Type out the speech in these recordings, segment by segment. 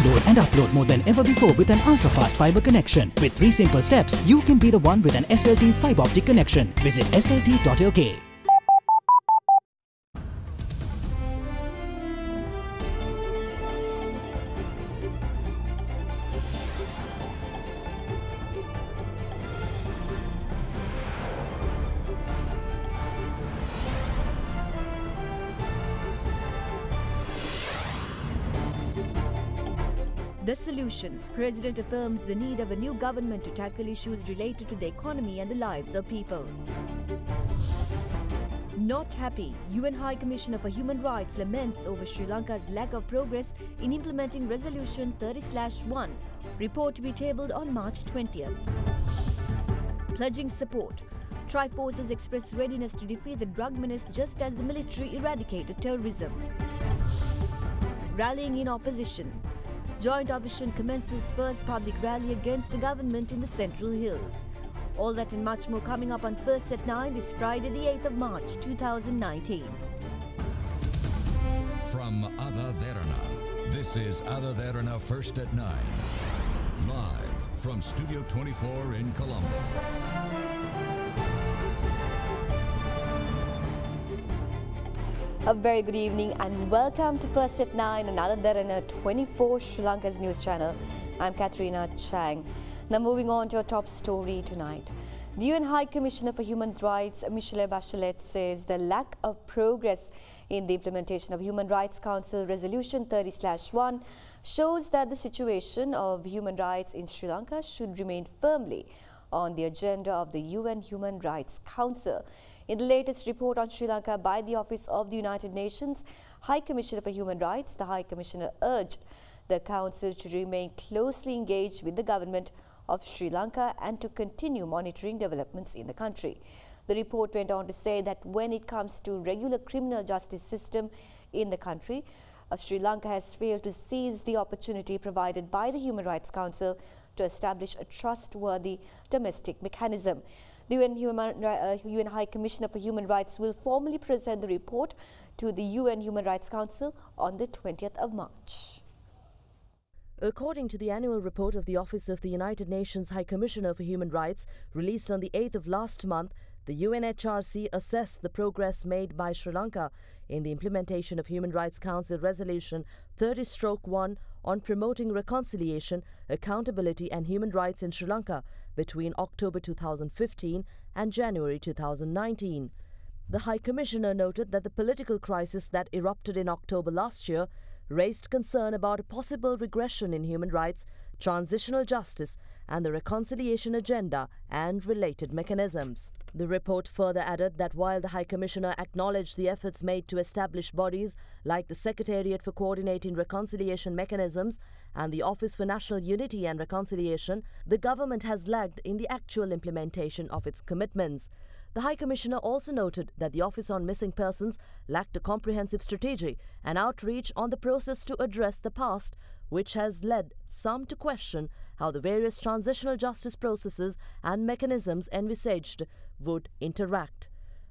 Download and upload more than ever before with an ultra-fast fiber connection. With 3 simple steps, you can be the one with an SLT fiber optic connection. Visit slt.lk. The solution. President affirms the need of a new government to tackle issues related to the economy and the lives of people. Not happy. UN High Commissioner for Human Rights laments over Sri Lanka's lack of progress in implementing Resolution 30/1, report to be tabled on March 20th. Pledging support. Tri-forces express readiness to defeat the drug menace just as the military eradicated terrorism. Rallying in opposition. Joint opposition commences first public rally against the government in the Central Hills. All that and much more coming up on First at 9 this Friday, the 8th of March, 2019. From Ada Derana, this is Ada Derana First at 9. Live from Studio 24 in Colombo. A very good evening and welcome to First at 9 on Ada Derana 24 Sri Lanka's news channel. I'm Katrina Chang. Now moving on to our top story tonight. The UN High Commissioner for Human Rights, Michelle Bachelet, says the lack of progress in the implementation of Human Rights Council Resolution 30/1 shows that the situation of human rights in Sri Lanka should remain firmly on the agenda of the UN Human Rights Council. In the latest report on Sri Lanka by the Office of the United Nations High Commissioner for Human Rights, the High Commissioner urged the Council to remain closely engaged with the government of Sri Lanka and to continue monitoring developments in the country. The report went on to say that when it comes to regular criminal justice system in the country, Sri Lanka has failed to seize the opportunity provided by the Human Rights Council to establish a trustworthy domestic mechanism. The UN High Commissioner for Human Rights will formally present the report to the UN Human Rights Council on the 20th of March. According to the annual report of the Office of the United Nations High Commissioner for Human Rights, released on the 8th of last month, the UNHRC assessed the progress made by Sri Lanka in the implementation of Human Rights Council Resolution 30/1 on promoting reconciliation, accountability and human rights in Sri Lanka between October 2015 and January 2019. The High Commissioner noted that the political crisis that erupted in October last year raised concern about a possible regression in human rights, transitional justice and the reconciliation agenda and related mechanisms. The report further added that while the High Commissioner acknowledged the efforts made to establish bodies like the Secretariat for Coordinating Reconciliation Mechanisms and the Office for National Unity and Reconciliation, the government has lagged in the actual implementation of its commitments. The High Commissioner also noted that the Office on Missing Persons lacked a comprehensive strategy and outreach on the process to address the past, which has led some to question how the various transitional justice processes and mechanisms envisaged would interact.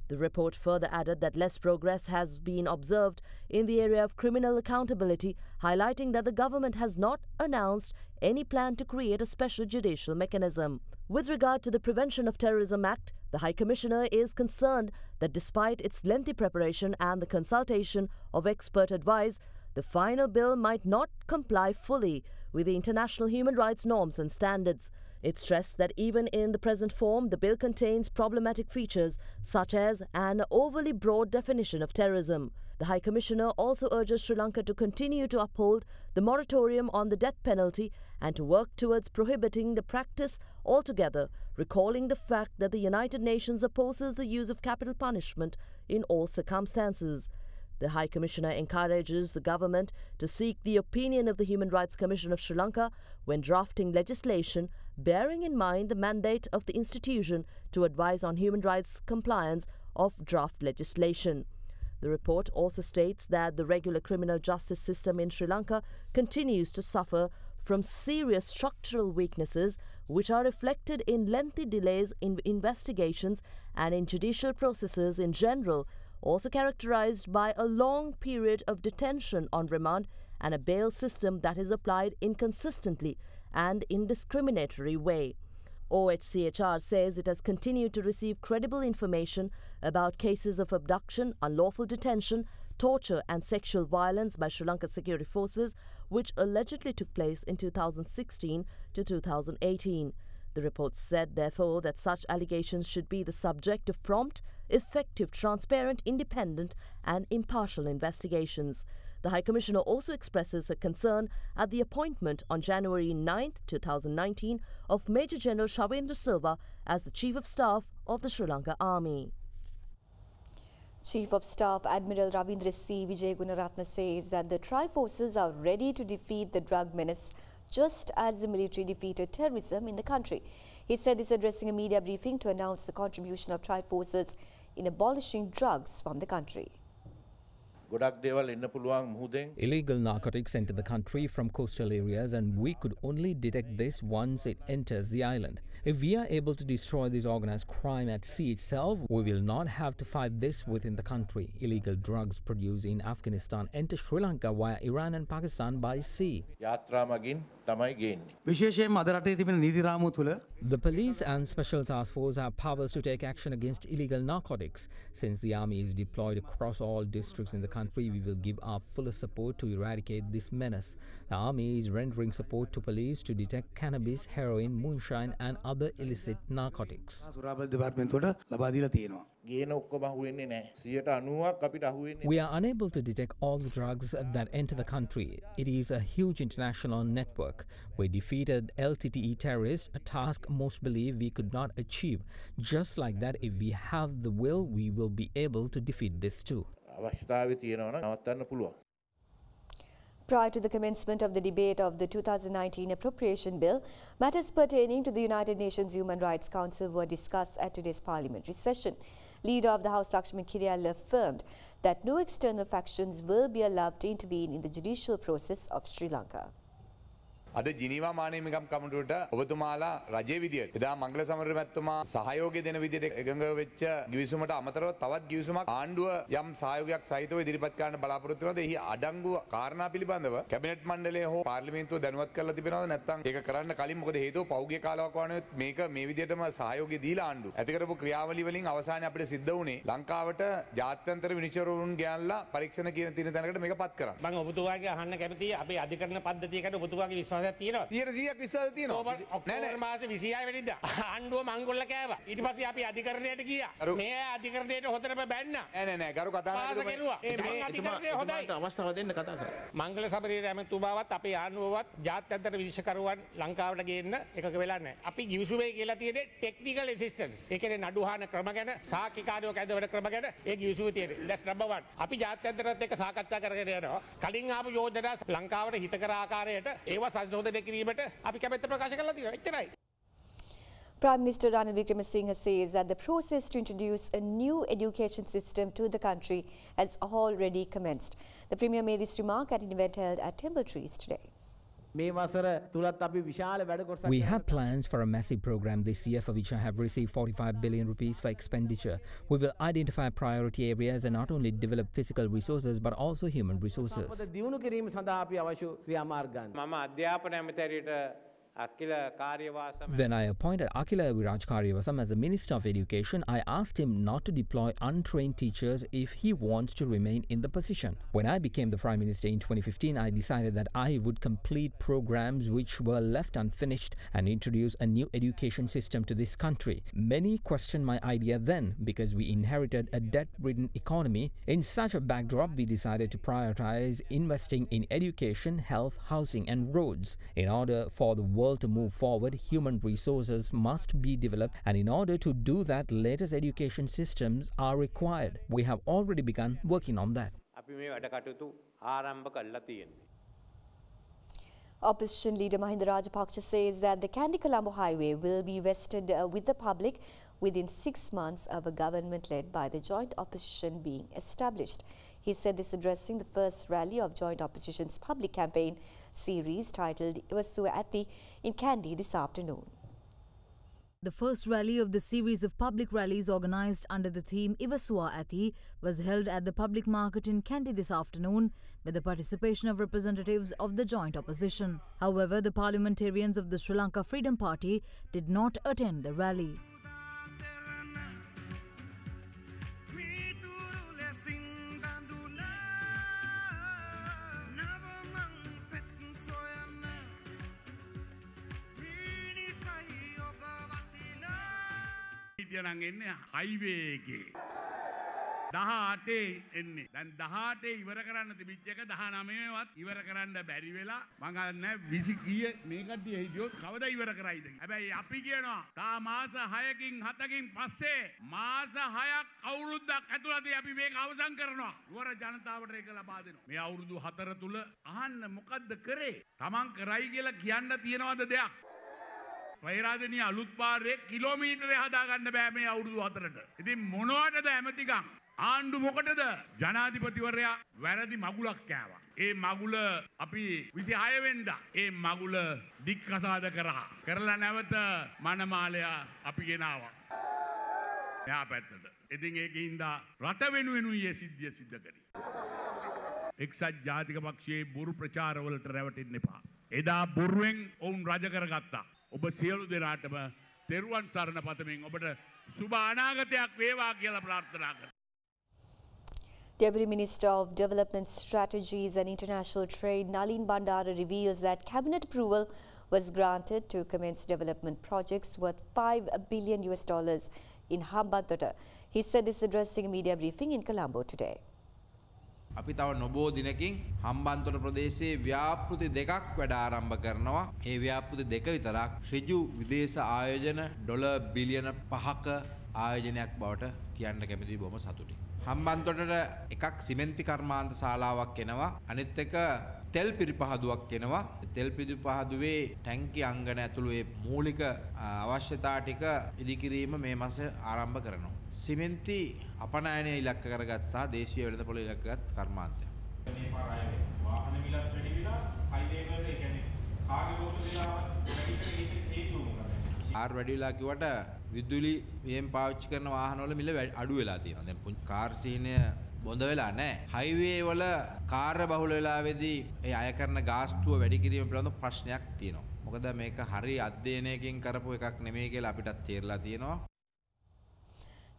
The report further added that less progress has been observed in the area of criminal accountability, highlighting that the government has not announced any plan to create a special judicial mechanism. With regard to the Prevention of Terrorism Act, the High Commissioner is concerned that despite its lengthy preparation and the consultation of expert advice, the final bill might not comply fully with the international human rights norms and standards. It stressed that even in the present form, the bill contains problematic features such as an overly broad definition of terrorism. The High Commissioner also urges Sri Lanka to continue to uphold the moratorium on the death penalty and to work towards prohibiting the practice altogether, recalling the fact that the United Nations opposes the use of capital punishment in all circumstances. The High Commissioner encourages the government to seek the opinion of the Human Rights Commission of Sri Lanka when drafting legislation, bearing in mind the mandate of the institution to advise on human rights compliance of draft legislation. The report also states that the regular criminal justice system in Sri Lanka continues to suffer from serious structural weaknesses which are reflected in lengthy delays in investigations and in judicial processes in general, also characterized by a long period of detention on remand and a bail system that is applied inconsistently and in discriminatory way. OHCHR says it has continued to receive credible information about cases of abduction, unlawful detention, torture and sexual violence by Sri Lanka security forces, which allegedly took place in 2016 to 2018. The report said, therefore, that such allegations should be the subject of prompt, effective, transparent, independent and impartial investigations. The High Commissioner also expresses her concern at the appointment on January 9, 2019 of Major General Shavendra Silva as the Chief of Staff of the Sri Lanka Army. Chief of Staff Admiral Ravindra C. Vijay Gunaratne says that the tri-forces are ready to defeat the drug menace just as the military defeated terrorism in the country. He said this addressing a media briefing to announce the contribution of tri-forces in abolishing drugs from the country. Illegal narcotics enter the country from coastal areas, and we could only detect this once it enters the island. If we are able to destroy this organized crime at sea itself, we will not have to fight this within the country. Illegal drugs produced in Afghanistan enter Sri Lanka via Iran and Pakistan by sea. The police and special task force have powers to take action against illegal narcotics. Since the army is deployed across all districts in the country, we will give our fullest support to eradicate this menace. The army is rendering support to police to detect cannabis, heroin, moonshine and other illicit narcotics. We are unable to detect all the drugs that enter the country. It is a huge international network. We defeated LTTE terrorists, a task most believe we could not achieve. Just like that, if we have the will, we will be able to defeat this too. Prior to the commencement of the debate of the 2019 appropriation bill, matters pertaining to the United Nations Human Rights Council were discussed at today's parliamentary session. Leader of the House, Lakshmi Kiriyalla, affirmed that no external factions will be allowed to intervene in the judicial process of Sri Lanka. අද Geneva මානව හිමිකම් කමිටුවට ඔබතුමාලා රජයේ විදියට එදා මංගල සමර මැතිතුමා සහයෝගය දෙන විදියට එකඟ වෙච්ච ගිවිසුමට අමතරව තවත් ගිවිසුමක් ආණ්ඩුව යම් සහයෝගයක් සහිතව ඉදිරිපත් කරන්න බලාපොරොත්තු වෙනවද? එහි අඩංගු කාරණා පිළිබඳව කැබිනට් මණ්ඩලය හෝ පාර්ලිමේන්තුව දැනුවත් කරලා තිබෙනවද? නැත්නම් ඒක කරන්න කලින් මොකද හේතුව පෞද්ගලික කාලවක වුණොත් මේක මේ විදියටම සහයෝගය දීලා ආණ්ඩුව ඇති කරපු ක්‍රියාවලිය වලින් අවසානයේ අපිට සිද්ධ වුණේ ලංකාවට ජාත්‍යන්තර විනිශ්චයවරුන් ගෙනල්ලා පරීක්ෂණ කියන තින තැනකට මේක පත් කරන්න. මම ඔබතුමාගේ අහන්න කැමතියි අපේ අධිකරණ පද්ධතියකට ඔබතුමාගේ විශ්වාසයක් තියෙනවද? 100ක් විශ්වාසයක් තියෙනවා. ඔක්තෝබර් මාසේ 26 වෙනිදා ආණ්ඩුව මංගොල්ල කෑවා. ඊට පස්සේ අපි අධිකරණයට ගියා. මේ අධිකරණයට හොතටම බැන්නා. නෑ ගරු කතානායකතුමා මේ අධිකරණය හොඳයි. අවස්ථාව දෙන්න කතා කරා. මංගල සමරේ ඇමතුමාවත් අපේ ආණ්ඩුවවත් ජාත්‍යන්තර විනිශ්චයකරුවන් ලංකාවට ගේන්න එකක වෙලා නැහැ. අපි ගිවිසුමේ කියලා තියෙන්නේ ටෙක්නිකල් ඇසිස්ටන්ස්. ඒ කියන්නේ නඩුහාන ක්‍රම ගැන, සාක්ෂිකාරයෝ කැඳවන ක්‍රම ගැන ඒ ගිවිසුමේ තියෙන්නේ. that's number 1. අපි ජාත්‍යන්තරත් එක්ක සාකච්ඡා කරගෙන යනවා. කලින් ආපු යෝජනා ලංකාවට හිතකර ආකාරයට ඒවා සංශෝධනය කිරීමට අපි කැමැත්ත ප්‍රකාශ කරලා තියෙනවා. එච්චරයි. Prime Minister Ranil Wickremesinghe says that the process to introduce a new education system to the country has already commenced. The Premier made this remark at an event held at Temple Trees today. We have plans for a massive program this year for which I have received 45 billion rupees for expenditure. We will identify priority areas and not only develop physical resources but also human resources. When I appointed Akila Viraj Karyavasam as the Minister of Education, I asked him not to deploy untrained teachers if he wants to remain in the position. When I became the Prime Minister in 2015, I decided that I would complete programs which were left unfinished and introduce a new education system to this country. Many questioned my idea then because we inherited a debt-ridden economy. In such a backdrop, we decided to prioritize investing in education, health, housing and roads. In order for the world to move forward, human resources must be developed, and in order to do that, latest education systems are required. We have already begun working on that. Opposition leader Mahinda Rajapaksa says that the Kandy-Colombo highway will be vested with the public within 6 months of a government led by the joint opposition being established. He said this addressing the first rally of joint opposition's public campaign series titled Iwassuwa Atti in Kandy this afternoon. The first rally of the series of public rallies organised under the theme Ivasua Ati was held at the public market in Kandy this afternoon with the participation of representatives of the joint opposition. However, the parliamentarians of the Sri Lanka Freedom Party did not attend the rally. නම් එන්නේ highway එකේ 18 එන්නේ දැන් 18 ඉවර කරන්න තිබිච්ච එක 19වත් ඉවර කරන්න බැරි වෙලා මං අහන්නේ 20 කීය මේ කට්ටිය හිටියොත් කවදා ඉවර කරයිද හැබැයි අපි කියනවා තා මාස 6කින් 7කින් පස්සේ මාස 6ක් අවුරුද්දක් ඇතුළතදී අපි මේක අවසන් කරනවා නුවර ජනතාවට ඒක ලබා දෙනවා මේ අවුරුදු 4 තුල අහන්න මොකද්ද කරේ තමන් කරයි කියලා කියන්න තියනවද දෙයක් වෛරාදෙනිය අලුත් පාරේ කිලෝමීටරේ හදා ගන්න බෑ මේ අවුරුදු 4ට. ඉතින් මොනවටද ඇමතිකම්? ආණ්ඩු මොකටද? ජනාධිපතිවරයා වැරදි මගුලක් කෑවා. ඒ මගුල අපි 26 වෙනිදා ඒ මගුල දික්කසාද කරා. කරලා නැවත මනමාලයා අපි ගෙනාවා. එහා පැත්තට. ඉතින් ඒකින්ද රට වෙනුවෙනුයි මේ සිද්ධිය සිද්ධ කරේ. එක්සත් ජාතික පක්ෂයේ බොරු ප්‍රචාරවලට රැවටෙන්න එපා. එදා බොරුවෙන් ඔවුන් රජ කරගත්තා. ඔබ සියලු දෙනාටම තෙරුවන් සරණ පතමින් ඔබට සුබ අනාගතයක් වේවා කියලා ප්‍රාර්ථනා කරනවා. Deputy Minister of Development Strategies and International Trade Nalin Bandara reveals that cabinet approval was granted to commence development projects worth $5 billion in Hambantota. He said this addressing a media briefing in Colombo today. අපි තව නොබෝ දිනකින් හම්බන්තොට ප්‍රදේශයේ ව්‍යාපෘති දෙකක් වැඩ ආරම්භ කරනවා. ඒ ව්‍යාපෘති දෙක විතරක් ඍජු විදේශ ආයෝජන ඩොලර් බිලියන 5ක ආයෝජනයක් බවට කියන්න කැමතියි බොහොම සතුටින්. හම්බන්තොටට එකක් සිමෙන්ති කර්මාන්ත ශාලාවක් එනවා. අනිත් එක තෙල් පිරිපහදුවක් එනවා. තෙල් පිරිපහදුවේ ටැංකි අංගන ඇතුළු ඒ මූලික අවශ්‍යතා ටික ඉදිකිරීම මේ මාසේ ආරම්භ කරනවා. සිමෙන්ති අපනයනය ඉලක්ක කරගත් සහ දේශීය වෙළඳපොළ ඉලක්කගත් කර්මාන්තයක්. මේ පාර ආයේ වාහන මිලත් වැඩි වෙලා හයිවේ වල ඒ කියන්නේ කාර්ය බෝධ වෙලා වැඩි වෙන හේතුව මොකක්ද? කාර් වැඩි වෙලා කිව්වට විදුලි වේම් පාවිච්චි කරන වාහන වල මිල අඩු වෙලා තියෙනවා. දැන් කාර් සීනය බොඳ වෙලා නැහැ. හයිවේ වල කාර්ය බහුල වෙලාවේදී ඒ අය කරන ගාස්තුව වැඩි කිරීම පිළිබඳ ප්‍රශ්නයක් තියෙනවා. මොකද මේක හරි අධ්‍යයනයකින් කරපු එකක් නෙමෙයි කියලා අපිටත් තේරලා තියෙනවා.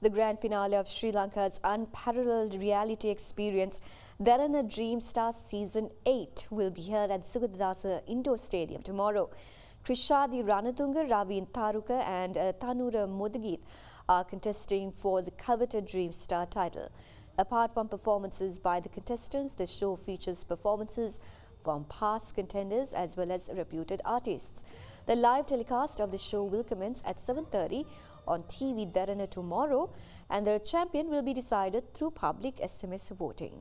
The grand finale of Sri Lanka's unparalleled reality experience, Derana Dream Star Season 8, will be held at Sugadadasa Indoor Stadium tomorrow. Krishadi Ranatunga, Ravin Taruka and Tanura Mudageet are contesting for the coveted Dream Star title. Apart from performances by the contestants, the show features performances from past contenders as well as reputed artists. The live telecast of the show will commence at 7:30 on TV Derana tomorrow, and the champion will be decided through public SMS voting.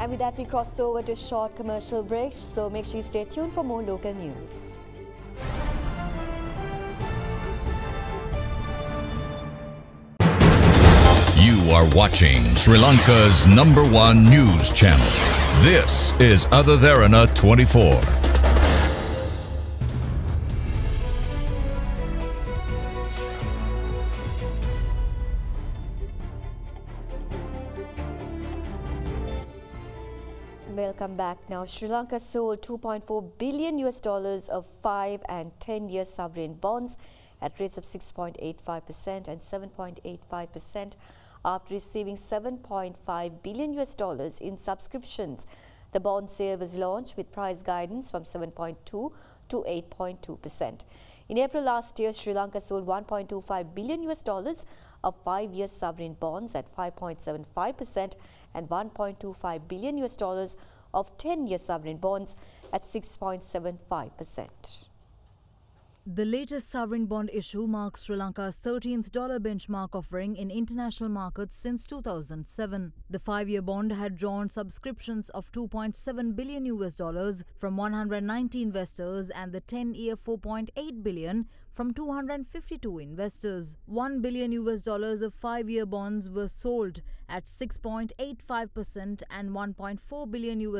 And with that, we cross over to a short commercial break, so make sure you stay tuned for more local news. You are watching Sri Lanka's #1 news channel. This is Other Derana 24. Welcome back. Now, Sri Lanka sold $2.4 billion of 5 and 10-year sovereign bonds at rates of 6.85% and 7.85% after receiving $7.5 billion in subscriptions. The bond sale was launched with price guidance from 7.2 to 8.2%. In April last year, Sri Lanka sold $1.25 billion of 5-year sovereign bonds at 5.75% and $1.25 billion of 10-year sovereign bonds at 6.75%. The latest sovereign bond issue marks Sri Lanka's 13th dollar benchmark offering in international markets since 2007. The 5-year bond had drawn subscriptions of $2.7 billion from 190 investors and the 10-year $4.8 billion from 252 investors. $1 billion of 5-year bonds were sold at 6.85% and $1.4 billion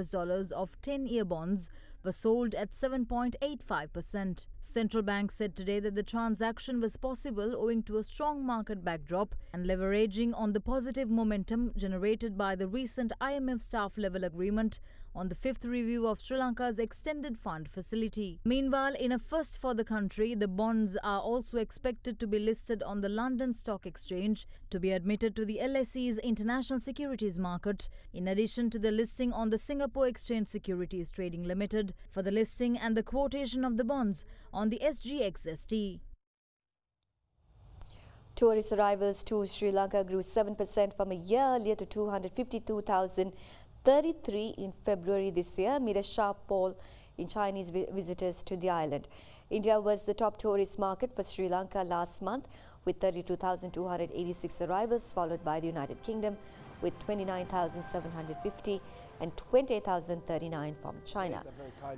of 10-year bonds were sold at 7.85%. Central Bank said today that the transaction was possible owing to a strong market backdrop and leveraging on the positive momentum generated by the recent IMF staff-level agreement on the 5th review of Sri Lanka's extended fund facility. Meanwhile, in a first for the country, the bonds are also expected to be listed on the London Stock Exchange to be admitted to the LSE's international securities market, in addition to the listing on the Singapore Exchange Securities Trading Limited for the listing and the quotation of the bonds on the SGXST. Tourist arrivals to Sri Lanka grew 7% from a year earlier to 252,033 in February this year, amid a sharp fall in Chinese visitors to the island. India was the top tourist market for Sri Lanka last month with 32,286 arrivals, followed by the United Kingdom with 29,750 and 28,039 from China.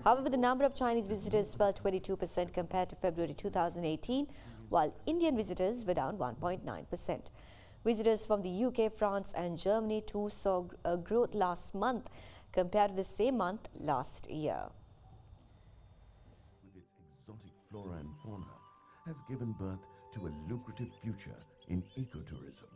However, the number of Chinese visitors fell 22% compared to February 2018, while Indian visitors were down 1.9%. Visitors from the UK, France and Germany too saw a growth last month compared to the same month last year. With its exotic flora and fauna, has given birth to a lucrative future in ecotourism.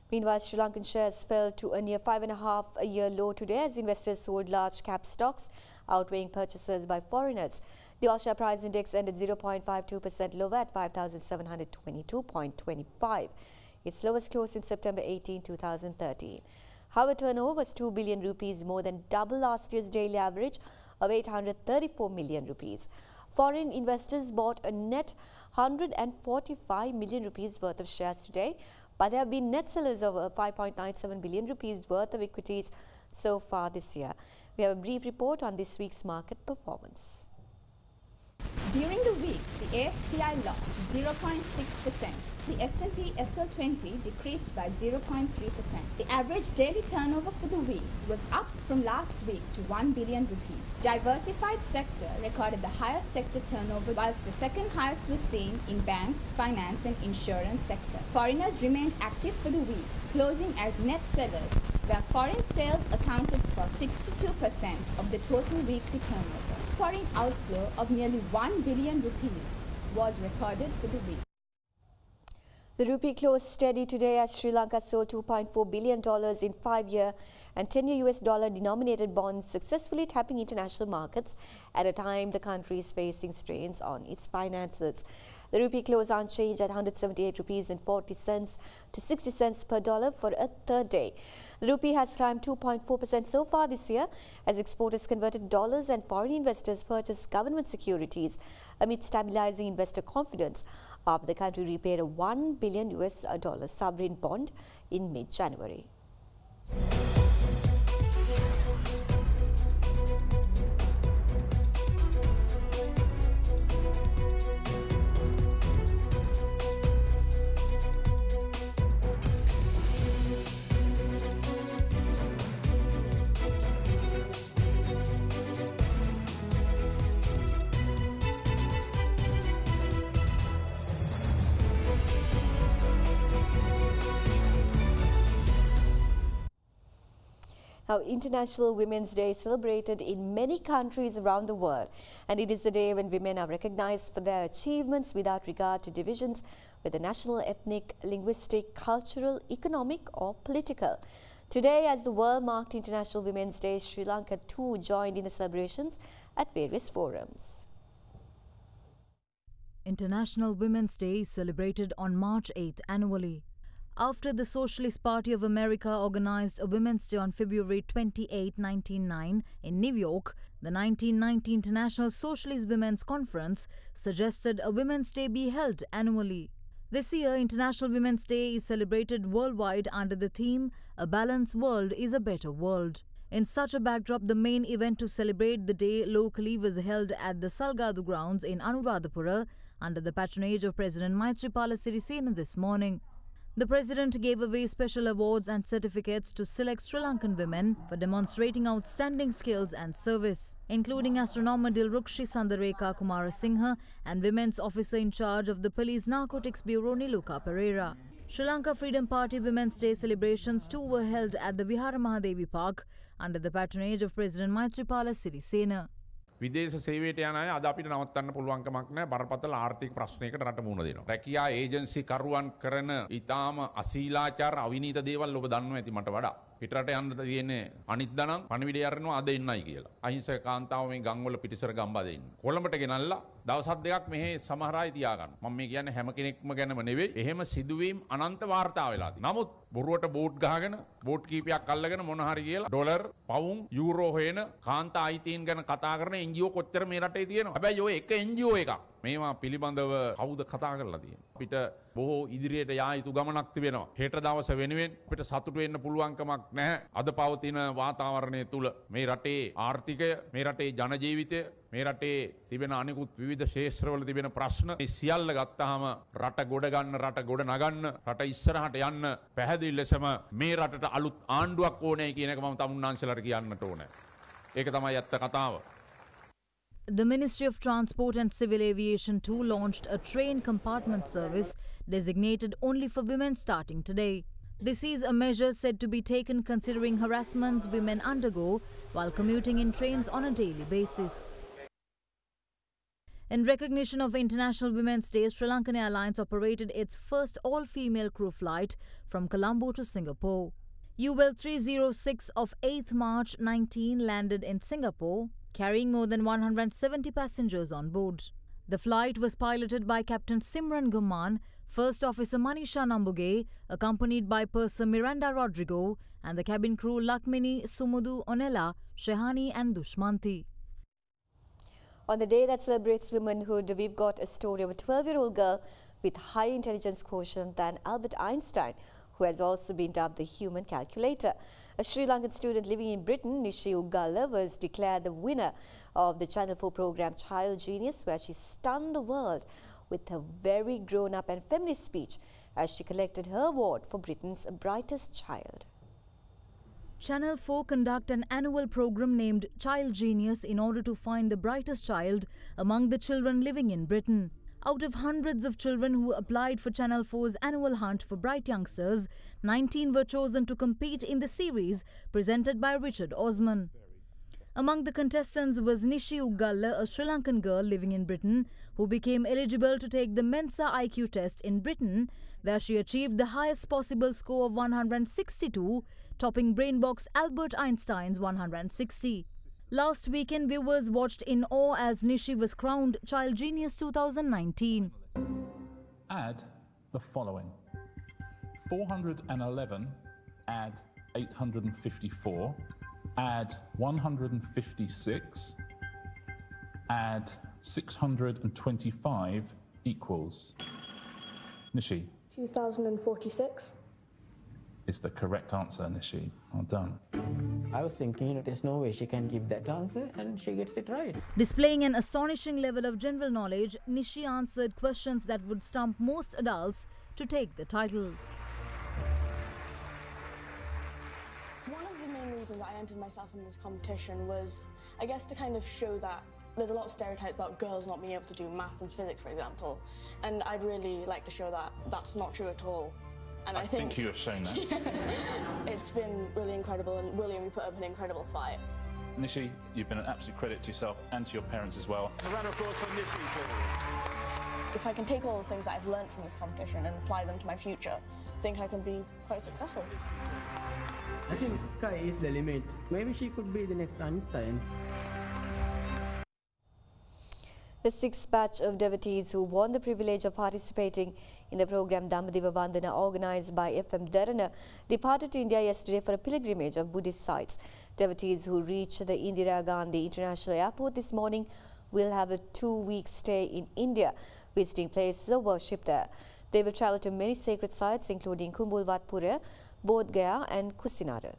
Meanwhile, Sri Lankan shares fell to a near 5.5-year low today as investors sold large cap stocks, outweighing purchases by foreigners. The all-share price index ended 0.52% lower at 5,722.25, its lowest close since September 18, 2013. However, turnover was 2 billion rupees, more than double last year's daily average of 834 million rupees. Foreign investors bought a net 145 million rupees worth of shares today, but there have been net sellers of 5.97 billion rupees worth of equities so far this year. We have a brief report on this week's market performance. During the week, the ASPI lost 0.6%. The S&P SL20 decreased by 0.3%. The average daily turnover for the week was up from last week to 1 billion rupees. Diversified sector recorded the highest sector turnover, whilst the second highest was seen in banks, finance and insurance sector. Foreigners remained active for the week, closing as net sellers, where foreign sales accounted for 62% of the total weekly turnover. Foreign outflow of nearly 1 billion rupees was recorded for the week. The rupee closed steady today as Sri Lanka sold $2.4 billion in 5-year and 10-year US dollar denominated bonds, successfully tapping international markets at a time the country is facing strains on its finances. The rupee closed unchanged at 178 rupees and 40 cents to 60 cents per dollar for a third day. The rupee has climbed 2.4% so far this year as exporters converted dollars and foreign investors purchased government securities amid stabilizing investor confidence after the country repaid a $1 billion US sovereign bond in mid-January. Now, International Women's Day is celebrated in many countries around the world, and it is the day when women are recognized for their achievements without regard to divisions, whether national, ethnic, linguistic, cultural, economic or political. Today, as the world marked International Women's Day, Sri Lanka too joined in the celebrations at various forums. International Women's Day is celebrated on March 8th annually. After the Socialist Party of America organized a Women's Day on February 28, 1909 in New York, the 1990 International Socialist Women's Conference suggested a Women's Day be held annually. This year, International Women's Day is celebrated worldwide under the theme, "A Balanced World is a Better World." In such a backdrop, the main event to celebrate the day locally was held at the Salgadu grounds in Anuradhapura under the patronage of President Maithripala Sirisena this morning. The President gave away special awards and certificates to select Sri Lankan women for demonstrating outstanding skills and service, including astronomer Dilrukshi Sandareka Kumarasinghe and Women's Officer in charge of the Police Narcotics Bureau Niluka Pereira. Sri Lanka Freedom Party Women's Day celebrations too were held at the Vihara Mahadevi Park under the patronage of President Maithripala Sirisena. විදේශ සේවයට යන අය අද අපිට නවත්තන්න පුළුවන් කමක් නැහැ බරපතල ආර්ථික ප්‍රශ්නයකට රට මුහුණ දෙනවා. රැකියා ඒජන්සි කරුවන් කරන ඊටාම අශීලාචාර අවිනීත දේවල් ඔබ දන්නවා ඇති මට වඩා. පිටරට යන්න තියෙන්නේ අනිත් දණන් පණිවිඩය අරනවා අද එන්නයි කියලා. අහිංසක කාන්තාව මේ ගම්වල පිටිසර ගම්බද ඉන්න. කොළඹට ගෙනල්ලා දවස් දෙකක් මෙහෙ සමහර අය තියාගන්න. මම මේ කියන්නේ හැම කෙනෙක්ම ගැනම නෙවෙයි. එහෙම සිදුවීම් අනන්ත වාර්තා වෙලා තියෙනවා. නමුත් බොරුවට බෝට් ගහගෙන බෝට් කීපයක් අල්ලගෙන මොන හරි කියලා ඩොලර්, පවුම්, යූරෝ හොයන කාන්තා අයිතීන් ගැන කතා කරන NGO කොච්චර මේ රටේ තියෙනවා. හැබැයි ඔය එක NGO එකක් මේවා පිළිබඳව කවුද කතා කරලා තියෙන්නේ. අපිට බොහෝ ඉදිරියට යා යුතු ගමනක් තිබෙනවා. හෙට දවස වෙනුවෙන් අපිට සතුටු වෙන්න පුළුවන්කමක් නැහැ. අද පවතින වාතාවරණය තුල මේ රටේ ආර්ථිකය, මේ රටේ ජන ජීවිතය, මේ රටේ තිබෙන අනිකුත් විවිධ ක්ෂේත්‍රවල තිබෙන ප්‍රශ්න මේ සියල්ල ගත්තාම රට ගොඩ ගන්න, රට ගොඩ නගන්න, රට ඉස්සරහට යන්න පැහැදිලි ලෙසම මේ රටට අලුත් ආණ්ඩුවක් ඕනේ කියන එක මම තමුන්නාන්සලට කියන්නට ඕනේ. ඒක තමයි ඇත්ත කතාව. The Ministry of Transport and Civil Aviation too launched a train compartment service designated only for women starting today. This is a measure said to be taken considering harassments women undergo while commuting in trains on a daily basis. In recognition of International Women's Day, Sri Lankan Airlines operated its first all-female crew flight from Colombo to Singapore. UL 306 of 8th March 19 landed in Singapore, carrying more than 170 passengers on board. The flight was piloted by Captain Simran Gumman, First Officer Manisha Nambuge, accompanied by Purser Miranda Rodrigo, and the cabin crew Lakmini, Sumudu, Onela, Shehani and Dushmanti. On the day that celebrates womanhood, we've got a story of a 12-year-old girl with higher intelligence quotient than Albert Einstein, who has also been dubbed the human calculator. A Sri Lankan student living in Britain, Nishi Ugalla, was declared the winner of the Channel 4 program Child Genius, where she stunned the world with her very grown-up and feminist speech as she collected her award for Britain's brightest child. Channel 4 conduct an annual program named Child Genius in order to find the brightest child among the children living in Britain. Out of hundreds of children who applied for Channel 4's annual hunt for bright youngsters, 19 were chosen to compete in the series presented by Richard Osman. Among the contestants was Nishi Ugalla, a Sri Lankan girl living in Britain, who became eligible to take the Mensa IQ test in Britain, where she achieved the highest possible score of 162, topping brainbox Albert Einstein's 160. Last weekend, viewers watched in awe as Nishi was crowned Child Genius 2019. Add the following. 411, add 854, add 156, add 625 equals. Nishi. 2046. Is the correct answer, Nishi. Well done. I was thinking, there's no way she can give that answer, and she gets it right. Displaying an astonishing level of general knowledge, Nishi answered questions that would stump most adults to take the title. One of the main reasons I entered myself in this competition was, I guess, to kind of show that there's a lot of stereotypes about girls not being able to do maths and physics, for example. And I'd really like to show that that's not true at all. And I think you have shown that. It's been really incredible, and William, you put up an incredible fight. Nishi, you've been an absolute credit to yourself and to your parents as well. A round of applause for Nishi, please. If I can take all the things that I've learned from this competition and apply them to my future, I think I can be quite successful. I think the sky is the limit. Maybe she could be the next Einstein. The sixth batch of devotees who won the privilege of participating in the program Dambadiva Vandana, organised by FM Derana, departed to India yesterday for a pilgrimage of Buddhist sites. Devotees who reached the Indira Gandhi International Airport this morning will have a 2-week stay in India, visiting places of worship there. They will travel to many sacred sites, including Kumbulwatpura, Bodh Gaya and Kusinara.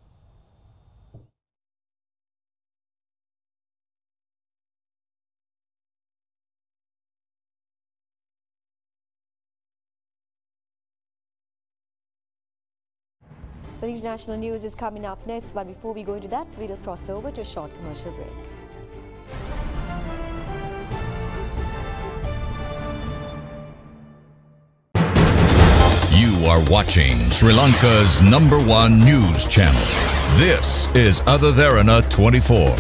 The international news is coming up next, but before we go into that, we'll cross over to a short commercial break. You are watching Sri Lanka's #1 news channel. This is Other Derana 24.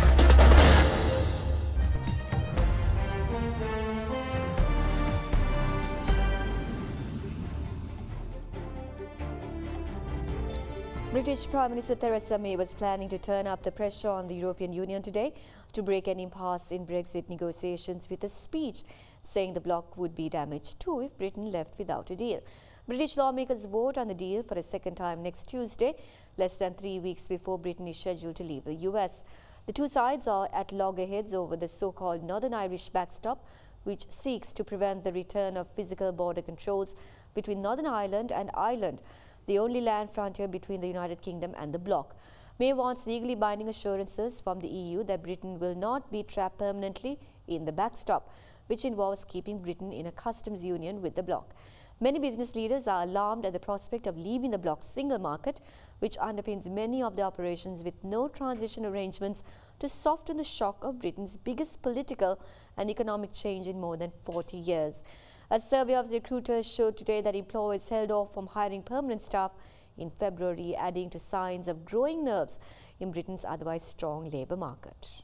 British Prime Minister Theresa May was planning to turn up the pressure on the European Union today to break an impasse in Brexit negotiations with a speech saying the bloc would be damaged too if Britain left without a deal. British lawmakers vote on the deal for a second time next Tuesday, less than 3 weeks before Britain is scheduled to leave the US. The two sides are at loggerheads over the so-called Northern Irish backstop, which seeks to prevent the return of physical border controls between Northern Ireland and Ireland, the only land frontier between the United Kingdom and the bloc. May wants legally binding assurances from the EU that Britain will not be trapped permanently in the backstop, which involves keeping Britain in a customs union with the bloc. Many business leaders are alarmed at the prospect of leaving the bloc's single market, which underpins many of the operations, with no transition arrangements to soften the shock of Britain's biggest political and economic change in more than 40 years. A survey of the recruiters showed today that employers held off from hiring permanent staff in February, adding to signs of growing nerves in Britain's otherwise strong labour market.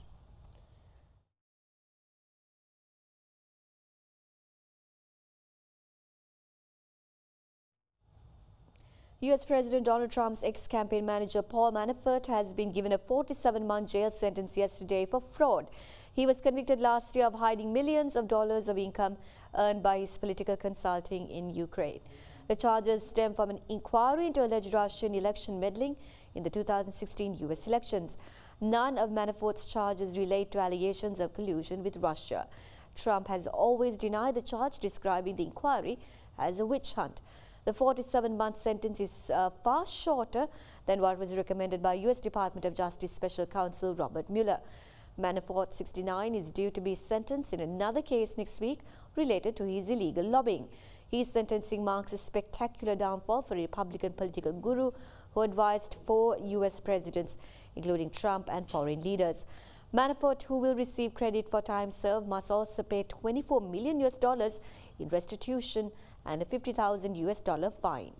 US President Donald Trump's ex-campaign manager Paul Manafort has been given a 47-month jail sentence yesterday for fraud. He was convicted last year of hiding millions of dollars of income earned by his political consulting in Ukraine. The charges stem from an inquiry into alleged Russian election meddling in the 2016 US elections. None of Manafort's charges relate to allegations of collusion with Russia. Trump has always denied the charge, describing the inquiry as a witch hunt. The 47-month sentence is far shorter than what was recommended by US Department of Justice Special Counsel Robert Mueller. Manafort, 69, is due to be sentenced in another case next week related to his illegal lobbying. His sentencing marks a spectacular downfall for a Republican political guru who advised 4 US presidents, including Trump and foreign leaders. Manafort, who will receive credit for time served, must also pay $24 million in restitution and a $50,000 fine.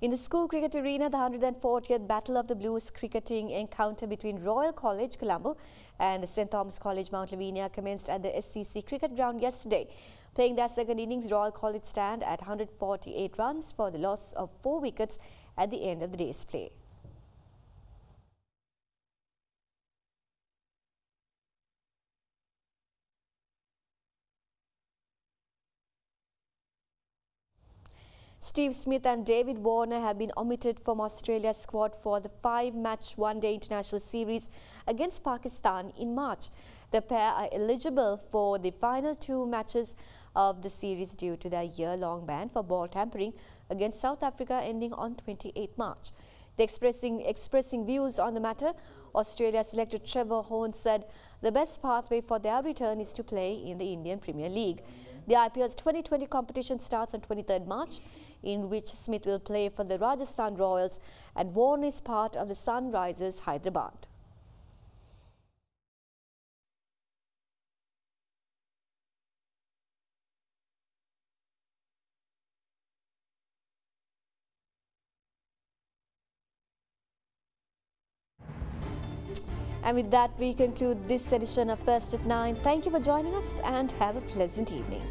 In the school cricket arena, the 140th Battle of the Blues cricketing encounter between Royal College, Colombo and St. Thomas College, Mount Lavinia commenced at the SCC cricket ground yesterday. Playing their second innings, Royal College stand at 148 runs for the loss of 4 wickets at the end of the day's play. Steve Smith and David Warner have been omitted from Australia's squad for the 5-match one-day international series against Pakistan in March. The pair are eligible for the final 2 matches of the series due to their year-long ban for ball tampering against South Africa ending on 28 March. Expressing views on the matter, Australia selector Trevor Horn said the best pathway for their return is to play in the Indian Premier League. The IPL's 2020 competition starts on 23rd March, in which Smith will play for the Rajasthan Royals and Warner is part of the Sunrisers Hyderabad. And with that, we conclude this edition of First at 9. Thank you for joining us and have a pleasant evening.